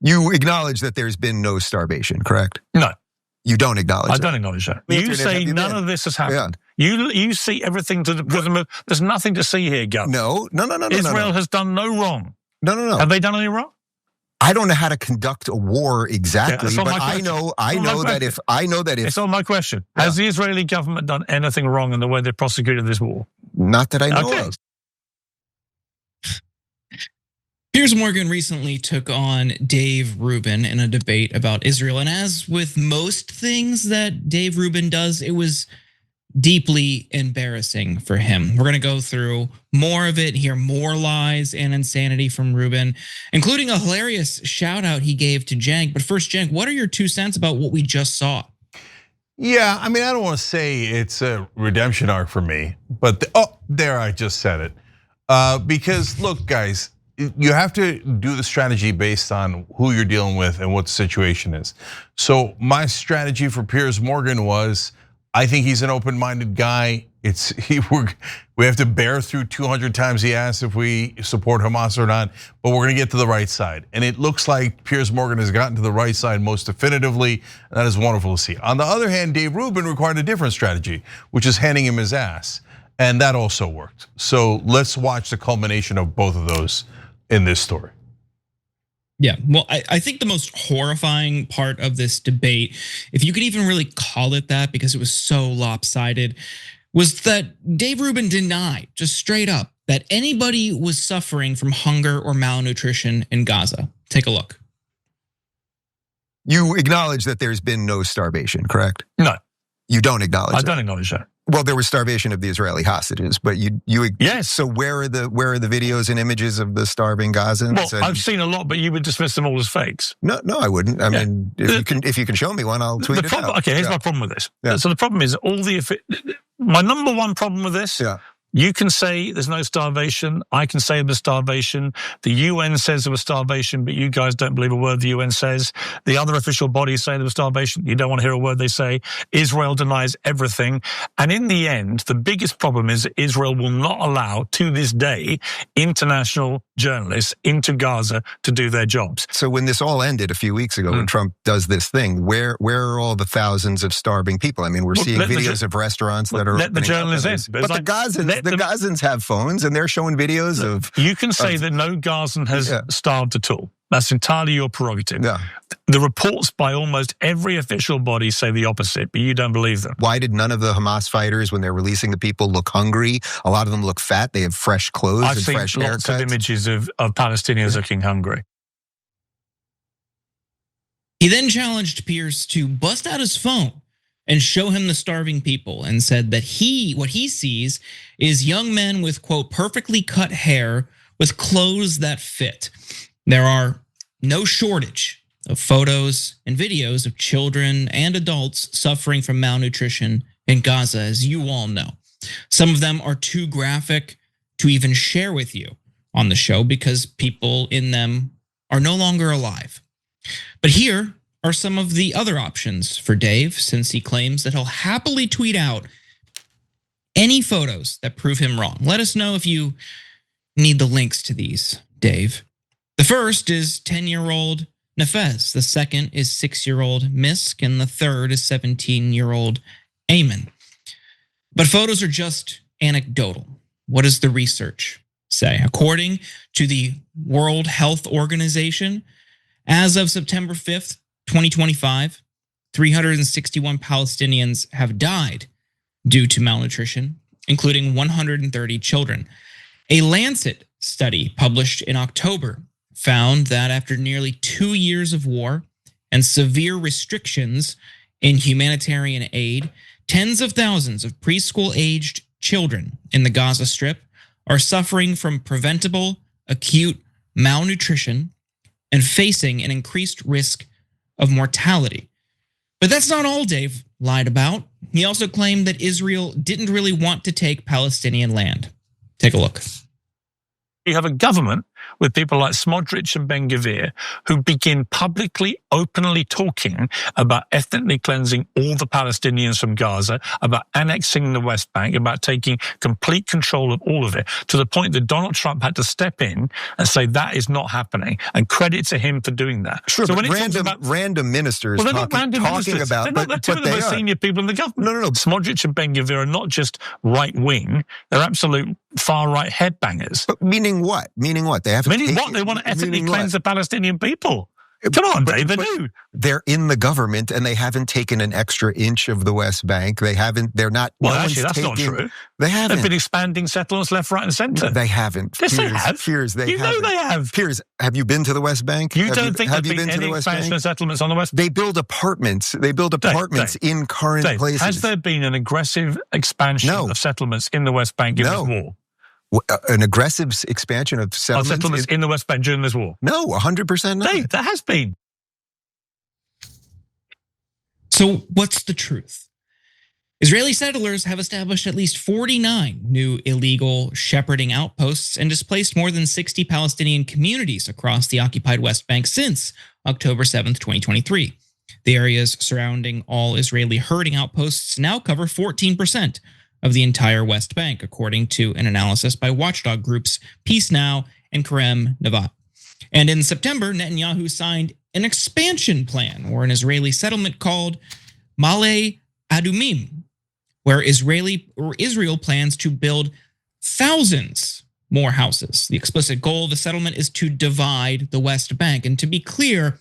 You acknowledge that there's been no starvation, correct? No. You don't acknowledge that? I don't acknowledge that. You say none of this has happened. Yeah. You see everything to the prism of, there's nothing to see here, Gus. No. Israel has done no wrong. No. Have they done any wrong? I don't know how to conduct a war exactly, but I know that if it's on my question. Yeah. Has the Israeli government done anything wrong in the way they prosecuted this war? Not that I know of. Piers Morgan recently took on Dave Rubin in a debate about Israel. And as with most things that Dave Rubin does, it was deeply embarrassing for him. We're going to go through more of it, hear more lies and insanity from Rubin, including a hilarious shout out he gave to Cenk. But first, Cenk, what are your 2 cents about what we just saw? Yeah, I mean, I don't want to say it's a redemption arc for me, but there, I just said it. Because look, guys, you have to do the strategy based on who you're dealing with and what the situation is. So my strategy for Piers Morgan was, I think he's an open-minded guy. We have to bear through 200 times he asks if we support Hamas or not, but we're gonna get to the right side. And it looks like Piers Morgan has gotten to the right side most definitively, and that is wonderful to see. On the other hand, Dave Rubin required a different strategy, which is handing him his ass. And that also worked. So let's watch the culmination of both of those in this story. Yeah, well, I think the most horrifying part of this debate, if you could even really call it that because it was so lopsided, was that Dave Rubin denied, just straight up, that anybody was suffering from hunger or malnutrition in Gaza. Take a look. You acknowledge that there's been no starvation, correct? No. You don't acknowledge I don't acknowledge that. Well, there was starvation of the Israeli hostages, but you yes. So where are the videos and images of the starving Gazans? Well, I've seen a lot, but you would dismiss them all as fakes. No, I wouldn't. I mean, if you can show me one, I'll tweet it out. Okay, here's my problem with this. Yeah. So the problem is my number one problem with this. Yeah. You can say there's no starvation. I can say there's starvation. The UN says there was starvation, but you guys don't believe a word the UN says. The other official bodies say there was starvation. You don't want to hear a word they say. Israel denies everything. And in the end, the biggest problem is Israel will not allow, to this day, international journalists into Gaza to do their jobs. So when this all ended a few weeks ago, when Trump does this thing, where are all the thousands of starving people? I mean, we're seeing videos of restaurants that are let the journalists in. But the Gazans have phones and they're showing videos of. You can say that no Gazan has starved at all. That's entirely your prerogative. Yeah. The reports by almost every official body say the opposite, but you don't believe them. Why did none of the Hamas fighters, when they're releasing the people, look hungry? A lot of them look fat. They have fresh clothes and fresh haircuts. I've seen lots of images of Palestinians looking hungry. He then challenged Piers to bust out his phone and show him the starving people, and said that what he sees is young men with, quote, perfectly cut hair with clothes that fit. There are no shortage of photos and videos of children and adults suffering from malnutrition in Gaza, as you all know. Some of them are too graphic to even share with you on the show because people in them are no longer alive. But here are some of the other options for Dave, since he claims that he'll happily tweet out any photos that prove him wrong. Let us know if you need the links to these, Dave. The first is 10-year-old Nafez. The second is 6-year-old Misk. And the third is 17-year-old Ayman. But photos are just anecdotal. What does the research say? According to the World Health Organization, as of September 5th, 2025, 361 Palestinians have died due to malnutrition, including 130 children. A Lancet study published in October found that after nearly 2 years of war and severe restrictions in humanitarian aid, tens of thousands of preschool-aged children in the Gaza Strip are suffering from preventable acute malnutrition and facing an increased risk of mortality. But that's not all Dave lied about. He also claimed that Israel didn't really want to take Palestinian land. Take a look. You have a government with people like Smodrich and Ben-Gvir, who begin publicly, openly talking about ethnically cleansing all the Palestinians from Gaza, about annexing the West Bank, about taking complete control of all of it, to the point that Donald Trump had to step in and say that is not happening, and credit to him for doing that. Sure, so but random ministers they're talking, not random ministers. about... They're two of the most senior people in the government. No. Smodrich and Ben-Gvir are not just right-wing, they're absolute far-right headbangers. But meaning what? Meaning what? They haven't Meaning what? They want to ethnically cleanse the Palestinian people. Come on, Dave, they do. They're in the government and they haven't taken an extra inch of the West Bank. They're not. Well, actually, that's not true. They haven't. They've been expanding settlements left, right, and centre. No, they haven't. Yes, they have. Piers, they haven't. know they have. Piers, have you been to the West Bank? You don't think there's been any expansion of settlements on the West Bank? They build apartments. They build apartments in current places. Has there been an aggressive expansion of settlements in the West Bank in this war? An aggressive expansion of settlements in the West Bank during this war? No, 100% not. Dave, there has been. So what's the truth? Israeli settlers have established at least 49 new illegal shepherding outposts and displaced more than 60 Palestinian communities across the occupied West Bank since October 7th, 2023. The areas surrounding all Israeli herding outposts now cover 14% of the entire West Bank, according to an analysis by watchdog groups Peace Now and Kerem Nevat. And in September, Netanyahu signed an expansion plan or an Israeli settlement called Male Adumim, where Israel plans to build thousands more houses. The explicit goal of the settlement is to divide the West Bank. And to be clear,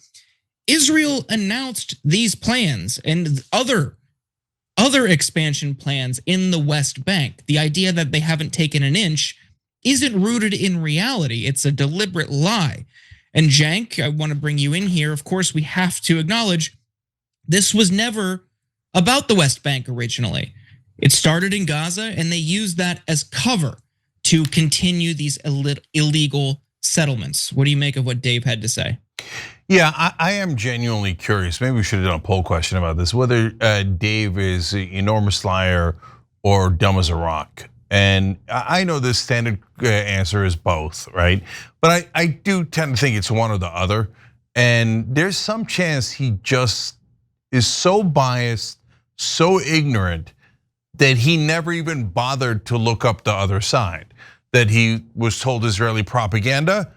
Israel announced these plans and other expansion plans in the West Bank. The idea that they haven't taken an inch isn't rooted in reality. It's a deliberate lie. And Cenk, I want to bring you in here. Of course, we have to acknowledge this was never about the West Bank originally. It started in Gaza, and they used that as cover to continue these illegal settlements. What do you make of what Dave had to say? Yeah, I am genuinely curious. Maybe we should have done a poll question about this, whether Dave is an enormous liar or dumb as a rock. And I know the standard answer is both, right? But I do tend to think it's one or the other. And there's some chance he just is so biased, so ignorant, that he never even bothered to look up the other side. That he was told Israeli propaganda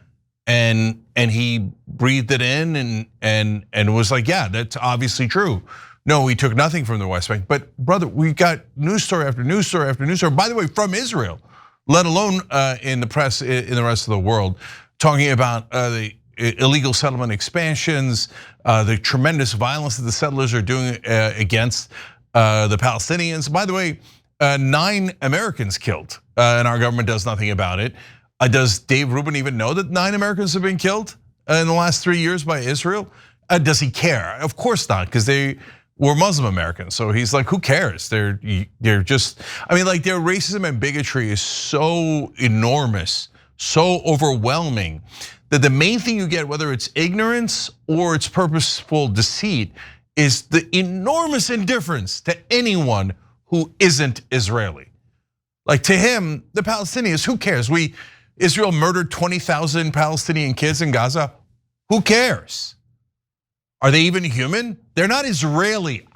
and he breathed it in and was like, yeah, that's obviously true. No, we took nothing from the West Bank. But brother, we got news story after news story after news story, by the way, from Israel, let alone in the press in the rest of the world, talking about the illegal settlement expansions, the tremendous violence that the settlers are doing against the Palestinians. By the way, 9 Americans killed, and our government does nothing about it. Does Dave Rubin even know that 9 Americans have been killed in the last 3 years by Israel? Does he care? Of course not, because they were Muslim Americans. So he's like, who cares? They're just, I mean, like their racism and bigotry is so enormous, so overwhelming, that the main thing you get, whether it's ignorance or it's purposeful deceit, is the enormous indifference to anyone who isn't Israeli. Like to him, the Palestinians, who cares? Israel murdered 20,000 Palestinian kids in Gaza. Who cares? Are they even human? They're not Israeli.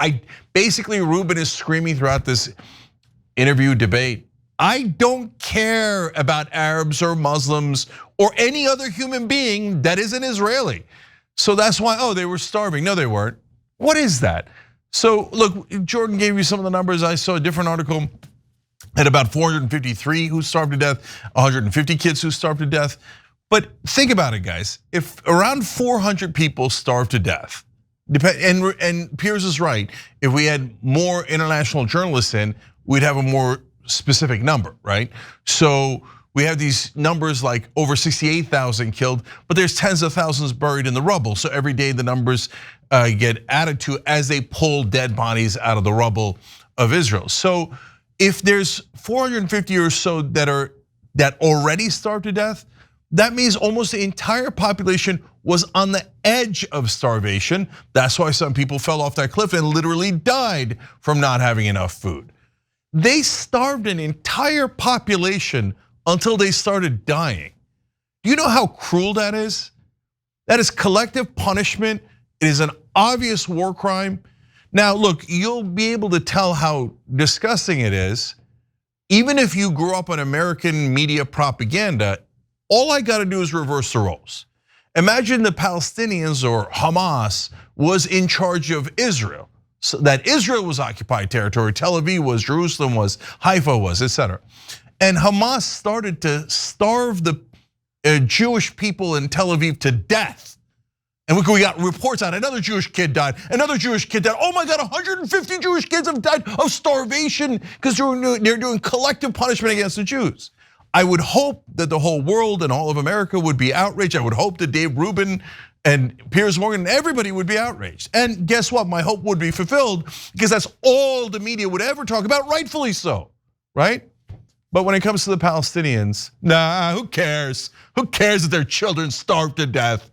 Basically, Rubin is screaming throughout this interview debate, I don't care about Arabs or Muslims or any other human being that isn't Israeli. So that's why, they were starving. No, they weren't. What is that? So look, Jordan gave you some of the numbers. I saw a different article at about 453 who starved to death, 150 kids who starved to death. But think about it, guys. If around 400 people starved to death, and Piers is right, if we had more international journalists in, we'd have a more specific number, right? So we have these numbers like over 68,000 killed, but there's tens of thousands buried in the rubble. So every day the numbers get added to as they pull dead bodies out of the rubble of Israel. So if there's 450 or so that already starved to death, that means almost the entire population was on the edge of starvation. That's why some people fell off that cliff and literally died from not having enough food. They starved an entire population until they started dying. Do you know how cruel that is? That is collective punishment. It is an obvious war crime. Now, look, you'll be able to tell how disgusting it is. Even if you grew up on American media propaganda, all I gotta do is reverse the roles. Imagine the Palestinians or Hamas was in charge of Israel. So that Israel was occupied territory, Tel Aviv was, Jerusalem was, Haifa was, etc. And Hamas started to starve the Jewish people in Tel Aviv to death. And we got reports on another Jewish kid died, another Jewish kid died. Oh my God, 150 Jewish kids have died of starvation because they're doing collective punishment against the Jews. I would hope that the whole world and all of America would be outraged. I would hope that Dave Rubin and Piers Morgan and everybody would be outraged. And guess what? My hope would be fulfilled because that's all the media would ever talk about, rightfully so, right? But when it comes to the Palestinians, nah, who cares? Who cares if their children starve to death?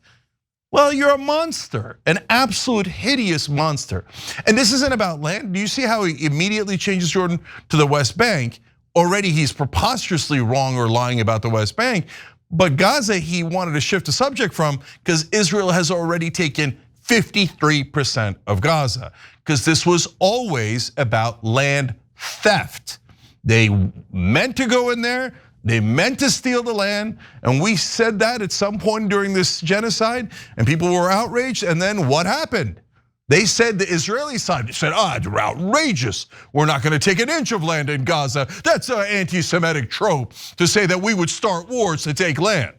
Well, you're a monster, an absolute hideous monster. And this isn't about land. Do you see how he immediately changes Jordan to the West Bank? Already he's preposterously wrong or lying about the West Bank. But Gaza, he wanted to shift the subject from because Israel has already taken 53% of Gaza. Because this was always about land theft. They meant to go in there, they meant to steal the land, and we said that at some point during this genocide, and people were outraged, and then what happened? They said, the Israeli side said, they're outrageous. We're not gonna take an inch of land in Gaza. That's an anti-Semitic trope to say that we would start wars to take land.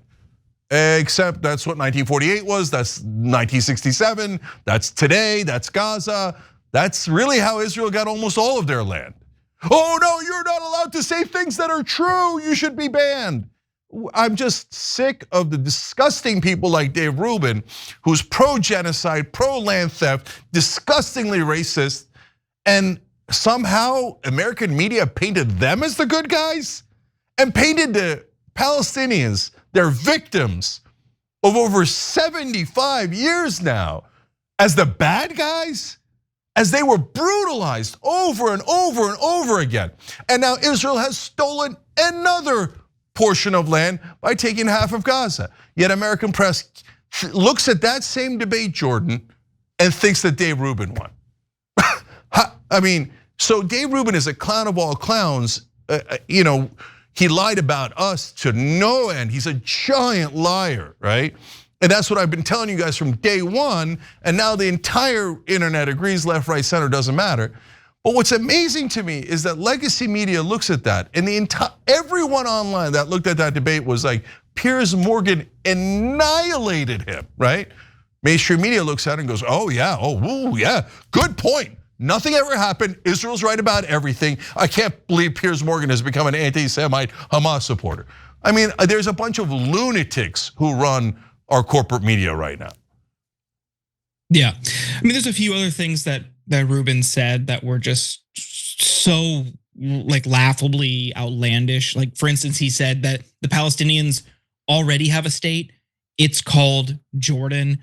Except that's what 1948 was, that's 1967, that's today, that's Gaza. That's really how Israel got almost all of their land. Oh no, you're not allowed to say things that are true, you should be banned. I'm just sick of the disgusting people like Dave Rubin, who's pro-genocide, pro-land theft, disgustingly racist, and somehow American media painted them as the good guys and painted the Palestinians, their victims of over 75 years now, as the bad guys, as they were brutalized over and over and over again. And now Israel has stolen another portion of land by taking half of Gaza. Yet American press looks at that same debate, Jordan, and thinks that Dave Rubin won. I mean, so Dave Rubin is a clown of all clowns. He lied about us to no end. He's a giant liar, right? And that's what I've been telling you guys from day one. And now the entire internet agrees, left, right, center, doesn't matter. But what's amazing to me is that legacy media looks at that, and everyone online that looked at that debate was like, Piers Morgan annihilated him, right? Mainstream media looks at it and goes, oh yeah, good point. Nothing ever happened. Israel's right about everything. I can't believe Piers Morgan has become an anti-Semite Hamas supporter. I mean, there's a bunch of lunatics who run our corporate media right now. Yeah, I mean, there's a few other things that Rubin said that were just so like laughably outlandish. Like, for instance, he said that the Palestinians already have a state. It's called Jordan.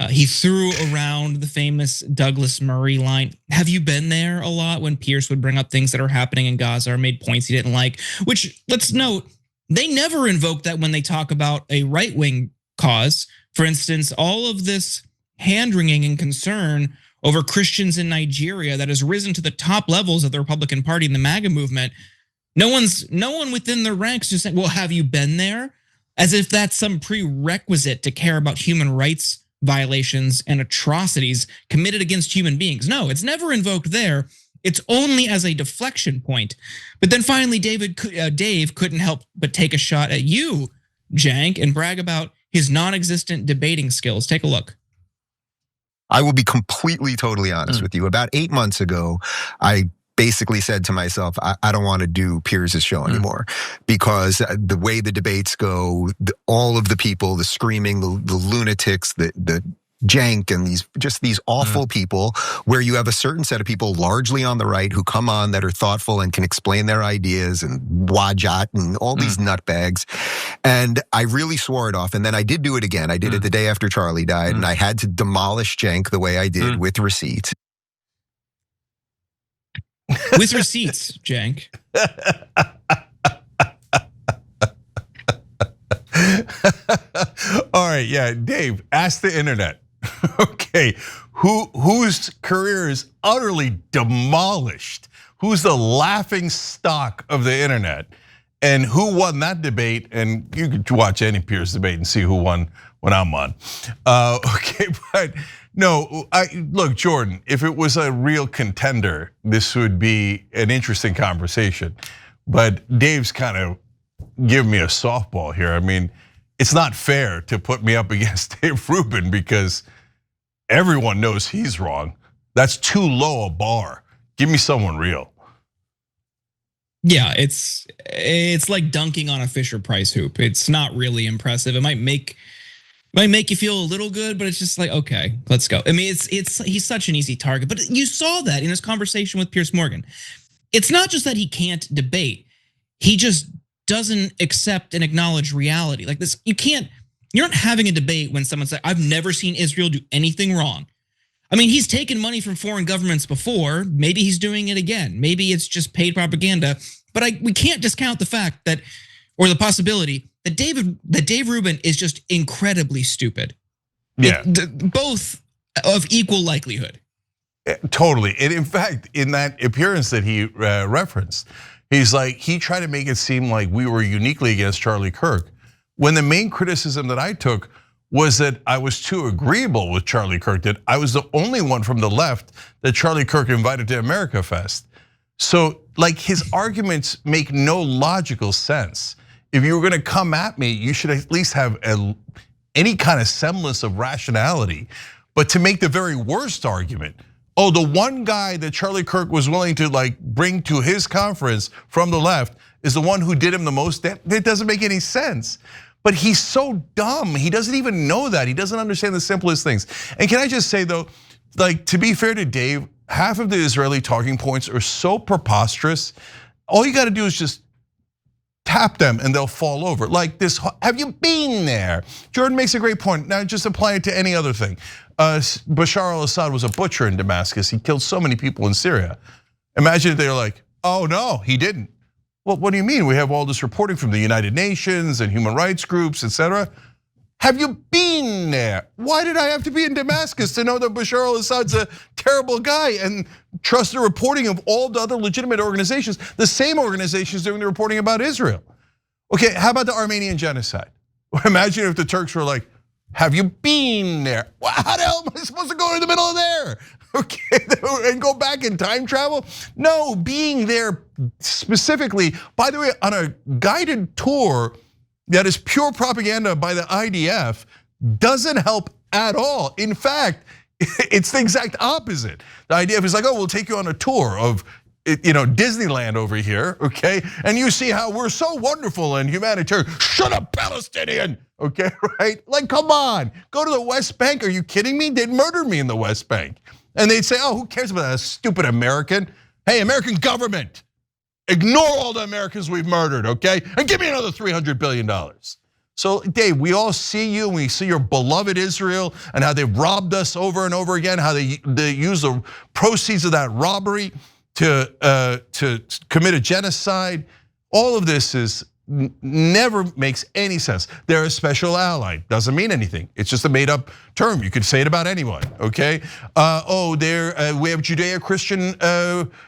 He threw around the famous Douglas Murray line. Have you been there a lot when Piers would bring up things that are happening in Gaza or made points he didn't like? Which, let's note, they never invoke that when they talk about a right-wing cause. For instance, all of this hand-wringing and concern over Christians in Nigeria that has risen to the top levels of the Republican Party and the MAGA movement. No one within their ranks just saying, well, have you been there? As if that's some prerequisite to care about human rights violations and atrocities committed against human beings. No, it's never invoked there. It's only as a deflection point. But then finally, Dave couldn't help but take a shot at you, Cenk, and brag about his non-existent debating skills. Take a look. I will be completely, totally honest with you. About 8 months ago, I basically said to myself, I don't want to do Piers' show anymore because the way the debates go, all of the people, the screaming, the lunatics, the Cenk and these awful people where you have a certain set of people largely on the right who come on that are thoughtful and can explain their ideas and wajat and all these nutbags. And I really swore it off. And then I did do it again. I did it the day after Charlie died and I had to demolish Cenk the way I did with receipts. With receipts, Cenk. All right, yeah, Dave, ask the internet. Okay, whose career is utterly demolished? Who's the laughing stock of the internet? And who won that debate? And you could watch any Piers debate and see who won when I'm on. Okay, but no, look, Jordan, if it was a real contender, this would be an interesting conversation. But Dave's kind of giving me a softball here. I mean, it's not fair to put me up against Dave Rubin because everyone knows he's wrong. That's too low a bar. Give me someone real. Yeah, it's like dunking on a Fisher-Price hoop. It's not really impressive. It might make you feel a little good, but it's just like, okay, let's go. I mean, he's such an easy target. But you saw that in his conversation with Piers Morgan. It's not just that he can't debate. He just doesn't accept and acknowledge reality. Like this, you're not having a debate when someone says, I've never seen Israel do anything wrong. I mean, he's taken money from foreign governments before. Maybe he's doing it again. Maybe it's just paid propaganda. But we can't discount the fact that, or the possibility that Dave Rubin is just incredibly stupid. Yeah, both of equal likelihood. Totally, and in fact, in that appearance that he referenced, he's like, he tried to make it seem like we were uniquely against Charlie Kirk, when the main criticism that I took was that I was too agreeable with Charlie Kirk, that I was the only one from the left that Charlie Kirk invited to America Fest. So like his arguments make no logical sense. If you were gonna come at me, you should at least have any kind of semblance of rationality. But to make the very worst argument, oh, the one guy that Charlie Kirk was willing to like bring to his conference from the left is the one who did him the most, that doesn't make any sense. But he's so dumb, he doesn't even know that. He doesn't understand the simplest things. And can I just say though, like to be fair to Dave, half of the Israeli talking points are so preposterous. All you gotta do is just tap them and they'll fall over. Like this, have you been there? Jordan makes a great point. Now just apply it to any other thing. Bashar al-Assad was a butcher in Damascus. He killed so many people in Syria. Imagine if they were like, oh no, he didn't. Well, what do you mean? We have all this reporting from the United Nations and human rights groups, etc. Have you been there? Why did I have to be in Damascus to know that Bashar al-Assad's a terrible guy and trust the reporting of all the other legitimate organizations, the same organizations doing the reporting about Israel? Okay, how about the Armenian genocide? Imagine if the Turks were like, have you been there? Well, how the hell am I supposed to go in the middle of there? Okay, and go back in time travel? No, being there specifically, by the way, on a guided tour that is pure propaganda by the IDF doesn't help at all. In fact, it's the exact opposite. The IDF is like, oh, we'll take you on a tour of Disneyland over here, okay? And you see how we're so wonderful and humanitarian. Shut up, Palestinian, okay, right? Like, come on, go to the West Bank. Are you kidding me? They'd murder me in the West Bank. And they'd say, oh, who cares about that stupid American? Hey, American government, ignore all the Americans we've murdered, okay? And give me another $300 billion. So Dave, we all see you, and we see your beloved Israel and how they've robbed us over and over again, how they use the proceeds of that robbery to commit a genocide. All of this never makes any sense. They're a special ally, doesn't mean anything. It's just a made up term. You could say it about anyone, okay? We have Judeo-Christian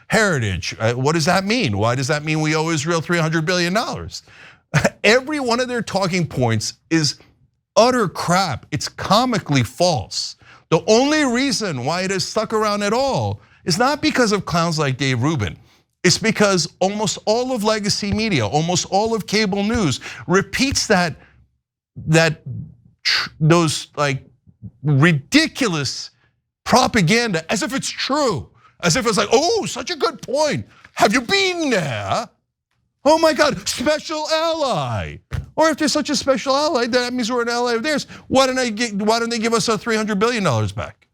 heritage. What does that mean? Why does that mean we owe Israel $300 billion? Every one of their talking points is utter crap. It's comically false. The only reason why it has stuck around at all is not because of clowns like Dave Rubin. It's because almost all of legacy media, almost all of cable news repeats those like ridiculous propaganda as if it's true, as if it's like, oh, such a good point. Have you been there? Oh my God, special ally. Or if they're such a special ally, that means we're an ally of theirs. Why don't they give us our $300 billion back?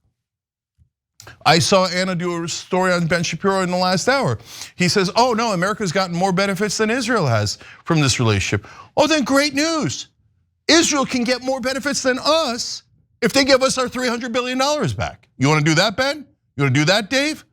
I saw Anna do a story on Ben Shapiro in the last hour. He says, oh no, America's gotten more benefits than Israel has from this relationship. Oh, then great news. Israel can get more benefits than us if they give us our $300 billion back. You wanna do that, Ben? You wanna do that, Dave?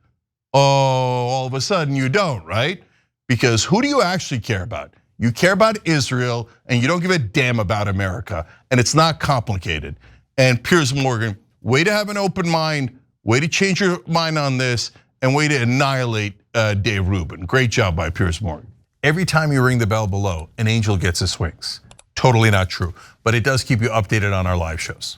Oh, all of a sudden you don't, right? Because who do you actually care about? You care about Israel and you don't give a damn about America. And it's not complicated. And Piers Morgan, way to have an open mind, way to change your mind on this, and way to annihilate Dave Rubin. Great job by Piers Morgan. Every time you ring the bell below, an angel gets his wings. Totally not true, but it does keep you updated on our live shows.